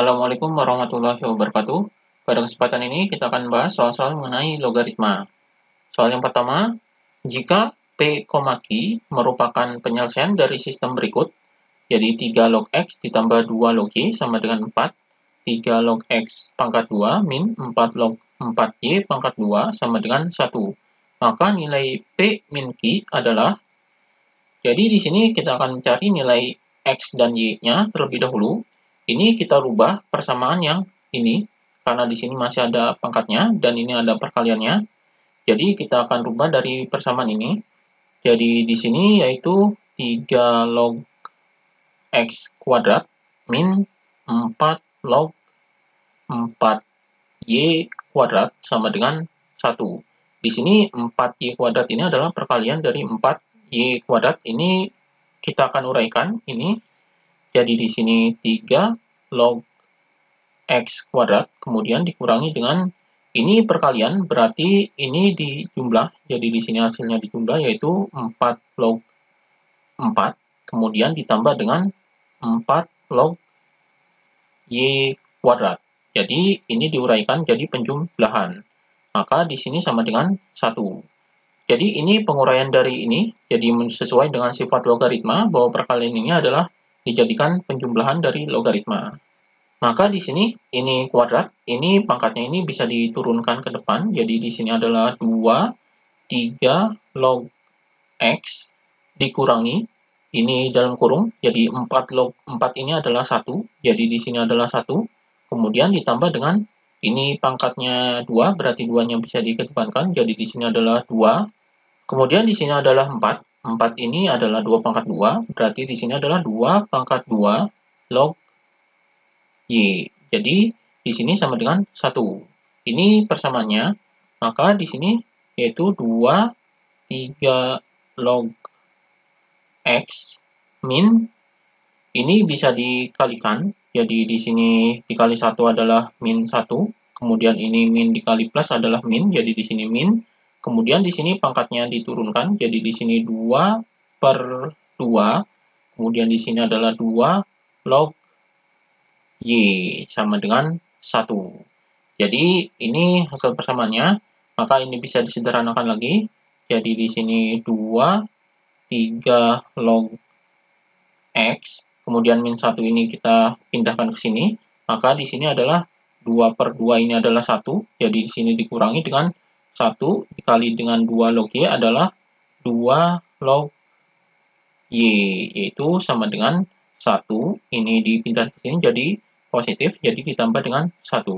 Assalamualaikum warahmatullahi wabarakatuh. Pada kesempatan ini kita akan bahas soal-soal mengenai logaritma. Soal yang pertama, jika P, Q merupakan penyelesaian dari sistem berikut, jadi 3 log X ditambah 2 log Y sama dengan 4, 3 log X pangkat 2 min 4 log 4Y pangkat 2 sama dengan 1. Maka nilai P min Q adalah, jadi di sini kita akan mencari nilai X dan Y-nya terlebih dahulu. Ini kita rubah persamaan yang ini, karena di sini masih ada pangkatnya, dan ini ada perkaliannya. Jadi kita akan rubah dari persamaan ini. Jadi di sini yaitu 3 log X kuadrat min 4 log 4Y kuadrat sama dengan 1. Di sini 4Y kuadrat ini adalah perkalian dari 4Y kuadrat. Ini kita akan uraikan ini. Jadi di sini 3 log X kuadrat, kemudian dikurangi dengan ini perkalian, berarti ini dijumlah. Jadi di sini hasilnya dijumlah, yaitu 4 log 4, kemudian ditambah dengan 4 log Y kuadrat. Jadi ini diuraikan jadi penjumlahan. Maka di sini sama dengan 1. Jadi ini penguraian dari ini, jadi sesuai dengan sifat logaritma, bahwa perkalian ini adalah dijadikan penjumlahan dari logaritma. Maka di sini ini kuadrat, ini pangkatnya ini bisa diturunkan ke depan. Jadi di sini adalah 2, 3 log X dikurangi ini dalam kurung. Jadi 4 log 4 ini adalah 1. Jadi di sini adalah 1. Kemudian ditambah dengan ini pangkatnya 2, berarti 2-nya bisa dikedepankan. Jadi di sini adalah 2. Kemudian di sini adalah 4. 4 ini adalah 2 pangkat 2, berarti di sini adalah 2 pangkat 2 log Y. Jadi di sini sama dengan 1. Ini persamaannya. Maka di sini yaitu 2, 3 log X min ini bisa dikalikan. Jadi di sini dikali 1 adalah min 1. Kemudian ini min dikali plus adalah min. Jadi di sini min. Kemudian di sini pangkatnya diturunkan. Jadi di sini 2 per 2. Kemudian di sini adalah 2 log Y sama dengan 1. Jadi ini hasil persamaannya. Maka ini bisa disederhanakan lagi. Jadi di sini 2, 3 log X. Kemudian min 1 ini kita pindahkan ke sini. Maka di sini adalah 2 per 2 ini adalah 1. Jadi di sini dikurangi dengan 1 dikali dengan 2 log Y adalah 2 log Y. Yaitu sama dengan 1. Ini dipindah ke sini jadi positif, jadi ditambah dengan 1.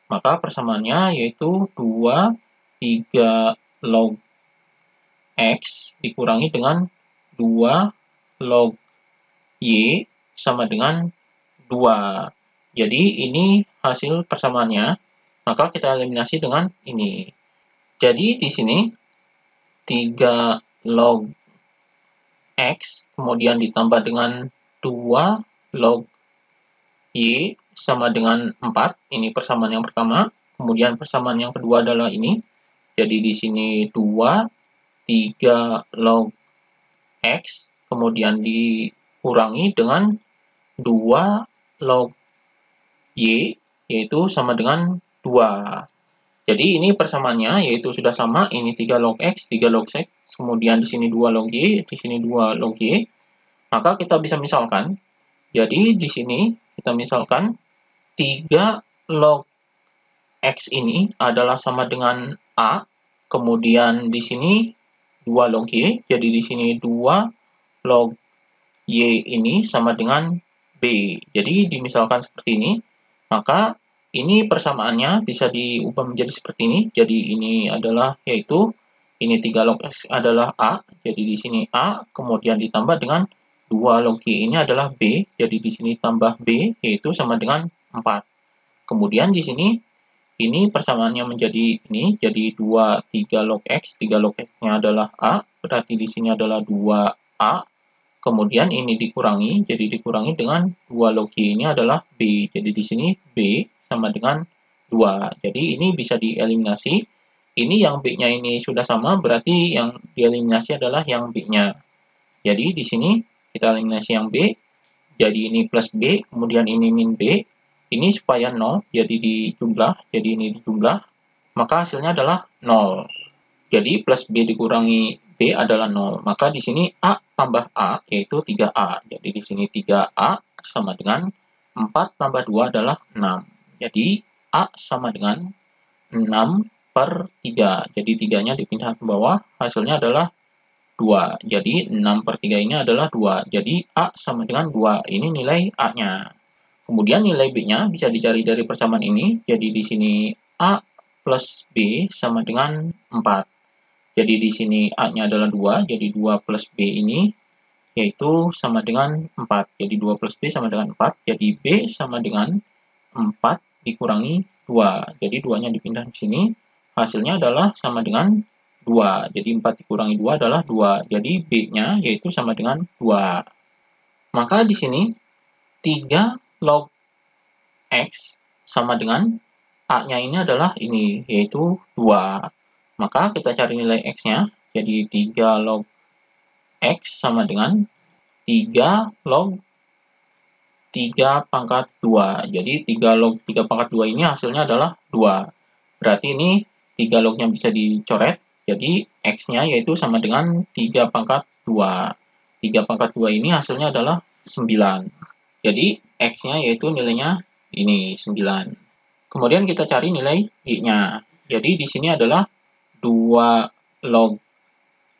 Maka persamaannya yaitu 2, 3 log X dikurangi dengan 2 log Y sama dengan 2. Jadi ini hasil persamaannya. Maka kita eliminasi dengan ini. Jadi di sini 3 log X kemudian ditambah dengan 2 log Y sama dengan 4. Ini persamaan yang pertama. Kemudian persamaan yang kedua adalah ini. Jadi di sini 2, 3 log X. Kemudian dikurangi dengan 2 log Y. Yaitu sama dengan 2. Jadi ini persamaannya yaitu sudah sama. Ini 3 log X, 3 log X. Kemudian di sini 2 log Y. Di sini 2 log Y. Maka kita bisa misalkan. Jadi di sini kita misalkan 3 log X ini adalah sama dengan A. Kemudian di sini 2 log Y. Jadi di sini 2 log Y ini sama dengan B. Jadi dimisalkan seperti ini. Maka ini persamaannya bisa diubah menjadi seperti ini. Jadi ini adalah yaitu ini 3 log X adalah A. Jadi di sini A. Kemudian ditambah dengan 2 log Y ini adalah B, jadi di sini tambah B, yaitu sama dengan 4. Kemudian di sini, ini persamaannya menjadi ini, jadi 2, 3 log X, 3 log X-nya adalah A, berarti di sini adalah 2A. Kemudian ini dikurangi, jadi dikurangi dengan 2 log Y ini adalah B, jadi di sini B sama dengan 2. Jadi ini bisa dieliminasi. Ini yang B-nya ini sudah sama, berarti yang dieliminasi adalah yang B-nya. Jadi di sini kita eliminasi yang B, jadi ini plus B, kemudian ini min B, ini supaya 0, jadi dijumlah, jadi ini dijumlah, maka hasilnya adalah 0. Jadi plus B dikurangi B adalah 0. Maka di sini A tambah A, yaitu 3A. Jadi di sini 3A sama dengan 4 tambah 2 adalah 6. Jadi A sama dengan 6/3. Jadi 3-nya dipindah ke bawah, hasilnya adalah 2. Jadi 6/3 ini adalah 2. Jadi A sama dengan 2. Ini nilai A-nya. Kemudian nilai B-nya bisa dicari dari persamaan ini. Jadi di sini A plus B sama dengan 4. Jadi di sini A-nya adalah 2. Jadi 2 plus B ini yaitu sama dengan 4. Jadi 2 plus B sama dengan 4. Jadi B sama dengan 4 dikurangi 2. Jadi 2-nya dipindah ke sini. Hasilnya adalah sama dengan 2. Jadi 4 dikurangi 2 adalah 2. Jadi B-nya yaitu sama dengan 2. Maka di sini 3 log X sama dengan A-nya ini adalah ini, yaitu 2. Maka kita cari nilai X-nya. Jadi 3 log X sama dengan 3 log 3 pangkat 2. Jadi 3 log 3 pangkat 2 ini hasilnya adalah 2. Berarti ini 3 lognya bisa dicoret. Jadi X-nya yaitu sama dengan 3 pangkat 2. 3 pangkat 2 ini hasilnya adalah 9. Jadi X-nya yaitu nilainya ini 9. Kemudian kita cari nilai Y-nya. Jadi di sini adalah 2 log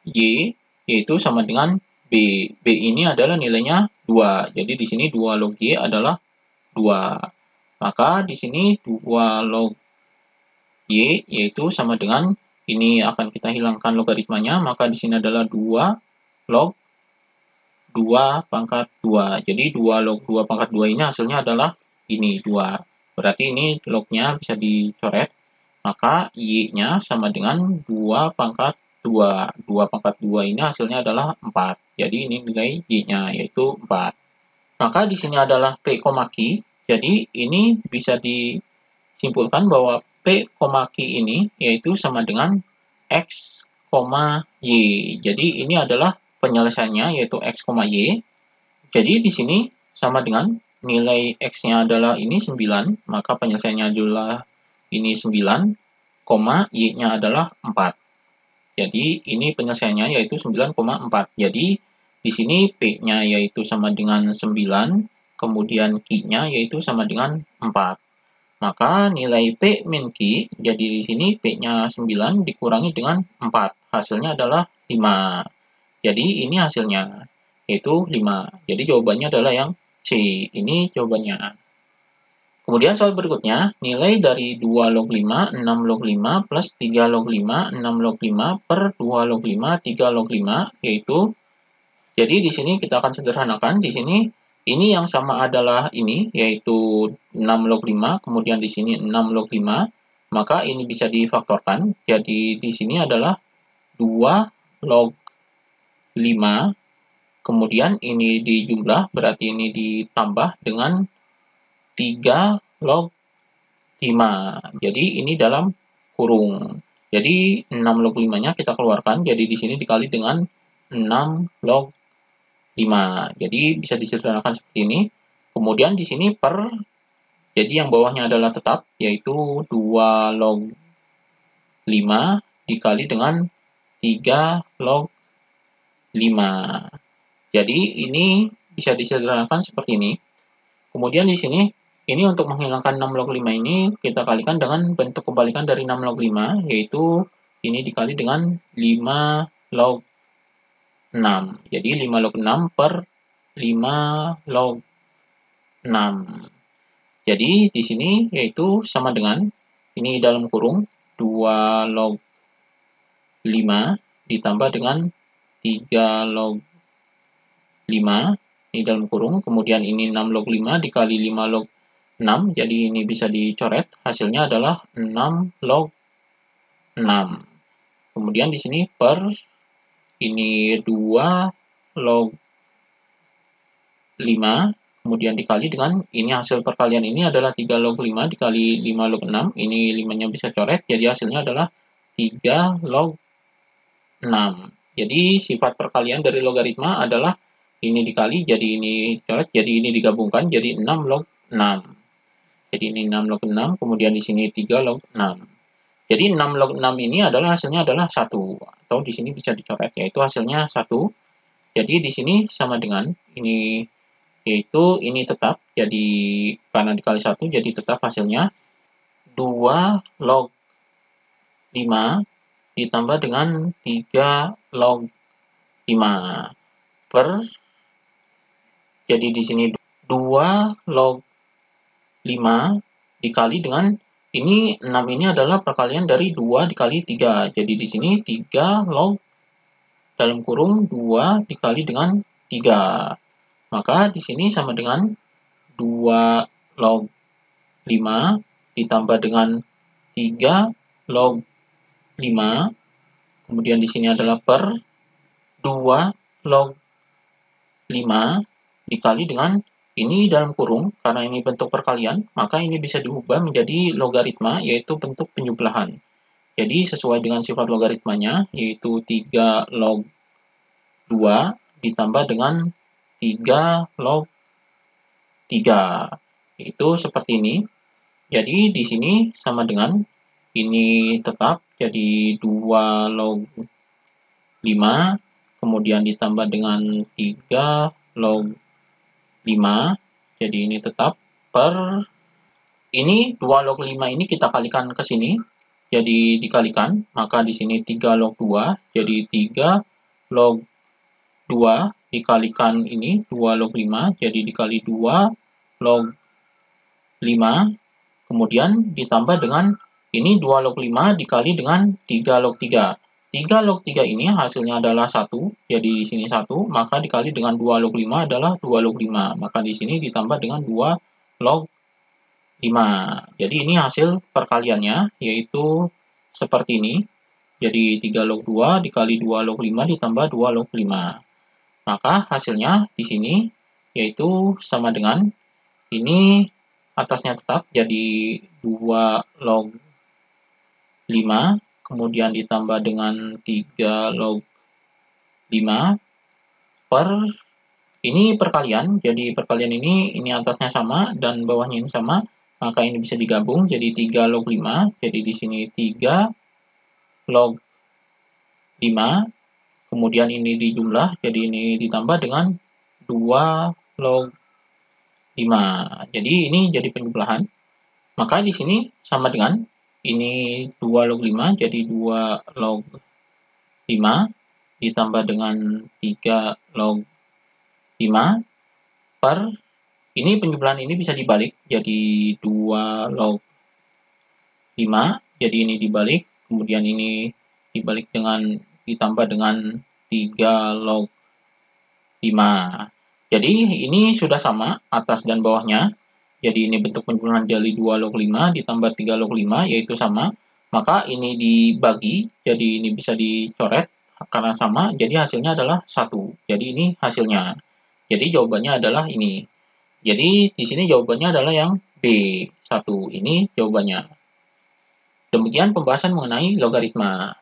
Y yaitu sama dengan B. B ini adalah nilainya 2. Jadi di sini 2 log Y adalah 2. Maka di sini 2 log Y yaitu sama dengan ini akan kita hilangkan logaritmanya, maka di sini adalah 2 log 2 pangkat 2. Jadi 2 log 2 pangkat 2 ini hasilnya adalah ini 2. Berarti ini lognya bisa dicoret. Maka Y-nya sama dengan 2 pangkat 2. 2 pangkat 2 ini hasilnya adalah 4. Jadi ini nilai Y-nya yaitu 4. Maka di sini adalah P, Q. Jadi ini bisa disimpulkan bahwa P, Q ini yaitu sama dengan X, Y. Jadi ini adalah penyelesaiannya yaitu X, Y. Jadi di sini sama dengan nilai X-nya adalah ini 9, maka penyelesaiannya adalah ini 9, Y-nya adalah 4. Jadi ini penyelesaiannya yaitu 9,4. Jadi di sini P-nya yaitu sama dengan 9, kemudian Q-nya yaitu sama dengan 4. Maka nilai P min Q, jadi di sini P-nya 9 dikurangi dengan 4. Hasilnya adalah 5. Jadi ini hasilnya, yaitu 5. Jadi jawabannya adalah yang C. Ini jawabannya. Kemudian soal berikutnya, nilai dari 2 log 5, 6 log 5, plus 3 log 5, 6 log 5, per 2 log 5, 3 log 5, yaitu, jadi di sini kita akan sederhanakan, di sini, ini yang sama adalah ini, yaitu 6 log 5, kemudian di sini 6 log 5, maka ini bisa difaktorkan, jadi di sini adalah 2 log 5, kemudian ini dijumlah, berarti ini ditambah dengan 3 log 5. Jadi ini dalam kurung. Jadi 6 log 5-nya kita keluarkan. Jadi di sini dikali dengan 6 log 5. Jadi bisa disederhanakan seperti ini. Kemudian di sini per, jadi yang bawahnya adalah tetap, yaitu 2 log 5 dikali dengan 3 log 5. Jadi ini bisa disederhanakan seperti ini. Kemudian di sini, ini untuk menghilangkan 6 log 5 ini, kita kalikan dengan bentuk kebalikan dari 6 log 5, yaitu ini dikali dengan 5 log 6. Jadi 5 log 6 per 5 log 6. Jadi di sini yaitu sama dengan, ini dalam kurung, 2 log 5 ditambah dengan 3 log 5, ini dalam kurung, kemudian ini 6 log 5 dikali 5 log 6, jadi ini bisa dicoret, hasilnya adalah 6 log 6. Kemudian di sini per, ini 2 log 5, kemudian dikali dengan, ini hasil perkalian ini adalah 3 log 5 dikali 5 log 6, ini 5-nya bisa coret, jadi hasilnya adalah 3 log 6. Jadi sifat perkalian dari logaritma adalah ini dikali, jadi ini coret, jadi ini digabungkan, jadi 6 log 6. Jadi ini 6 log 6, kemudian di sini 3 log 6. Jadi 6 log 6 ini adalah hasilnya adalah 1, atau di sini bisa dicoret, yaitu hasilnya 1. Jadi di sini sama dengan ini, yaitu ini tetap, jadi karena dikali 1, jadi tetap hasilnya 2 log 5 ditambah dengan 3 log 5 per, jadi di sini 2 log 5 dikali dengan ini 6 ini adalah perkalian dari 2 dikali 3. Jadi di sini 3 log dalam kurung 2 dikali dengan 3. Maka di sini sama dengan 2 log 5 ditambah dengan 3 log 5. Kemudian di sini adalah per 2 log 5 dikali dengan ini dalam kurung, karena ini bentuk perkalian, maka ini bisa diubah menjadi logaritma, yaitu bentuk penjumlahan. Jadi sesuai dengan sifat logaritmanya, yaitu 3 log 2 ditambah dengan 3 log 3. Itu seperti ini. Jadi di sini sama dengan ini tetap, jadi 2 log 5, kemudian ditambah dengan 3 log 5, jadi ini tetap per, ini 2 log 5 ini kita kalikan ke sini, jadi dikalikan, maka di sini 3 log 2, jadi 3 log 2 dikalikan ini 2 log 5, jadi dikali 2 log 5, kemudian ditambah dengan ini 2 log 5 dikali dengan 3 log 3. 3 log 3 ini hasilnya adalah 1, jadi di sini 1, maka dikali dengan 2 log 5 adalah 2 log 5, maka di sini ditambah dengan 2 log 5. Jadi ini hasil perkaliannya, yaitu seperti ini. Jadi 3 log 2 dikali 2 log 5 ditambah 2 log 5. Maka hasilnya di sini, yaitu sama dengan ini atasnya tetap, jadi 2 log 5, kemudian ditambah dengan 3 log 5 per, ini perkalian, jadi perkalian ini atasnya sama dan bawahnya ini sama, maka ini bisa digabung jadi 3 log 5, jadi di sini 3 log 5, kemudian ini dijumlah, jadi ini ditambah dengan 2 log 5. Jadi ini jadi penjumlahan, maka di sini sama dengan ini 2 log 5, jadi 2 log 5 ditambah dengan 3 log 5 per, ini penjumlahan ini bisa dibalik, jadi 2 log 5, jadi ini dibalik, kemudian ini dibalik dengan ditambah dengan 3 log 5. Jadi ini sudah sama atas dan bawahnya. Jadi ini bentuk penjumlahan dari 2 log 5 ditambah 3 log 5, yaitu sama. Maka ini dibagi, jadi ini bisa dicoret karena sama, jadi hasilnya adalah 1. Jadi ini hasilnya. Jadi jawabannya adalah ini. Jadi di sini jawabannya adalah yang B, 1. Ini jawabannya. Demikian pembahasan mengenai logaritma.